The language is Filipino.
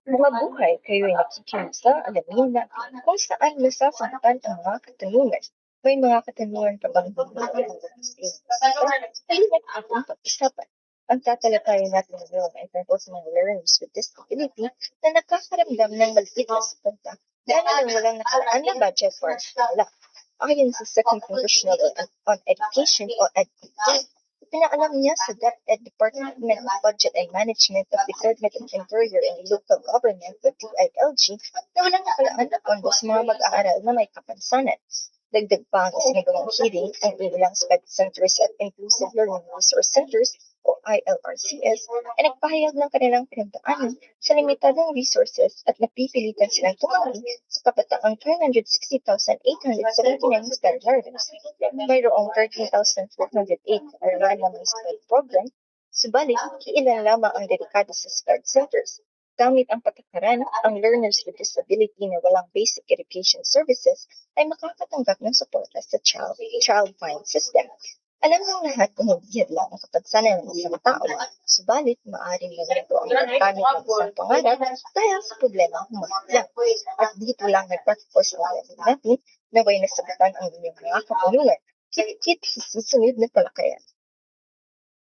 Mabuhay kayo'y nakikinig sa alamin natin kung saan nasasaktan ang mga katanungan. May mga katanungan ka bang halina't ating pag-isapan. Ang tatalakayin natin ngayon ay tungkol sa mga learners with disability na nagkakaramdam ng maliit na suporta dahil ng walang nakalaan na budget para sa kanila. Ayon sa Second Congressional on Education o EDCA, pinaalam niya sa DepEd Department of Budget and Management of the Department of Interior and Local Government o DILG na walang nakalaan na pondo sa mga mag-aaral na may kapansanan. Dagdag pa ang isinagawang hearing ang ilang SPED Centers at Inclusive Learning Resource Centers o ILRCS ay nagpahayag ng kanilang pinagdaanan sa limitadong resources at napipilitan silang tumanggi sa kapataang 360,879 SPED learners. Mayroong 13,408 na na may SPED program, subalit ilan lamang ang dedikado sa SPED centers. Gamit ang patakaran, ang learners with disability na walang basic education services ay makakatanggap ng suporta sa child find system. Alam ng lahat na hindi lang ang kapansanan ng isang tao, subalit maaaring ganito ang paggamit ng isang pangarap dahil sa problema humalang. At dito lang nagtatapos ang alam natin na may nasagutan ang inyong mga katanungan. Kit sa susunod na talakayan.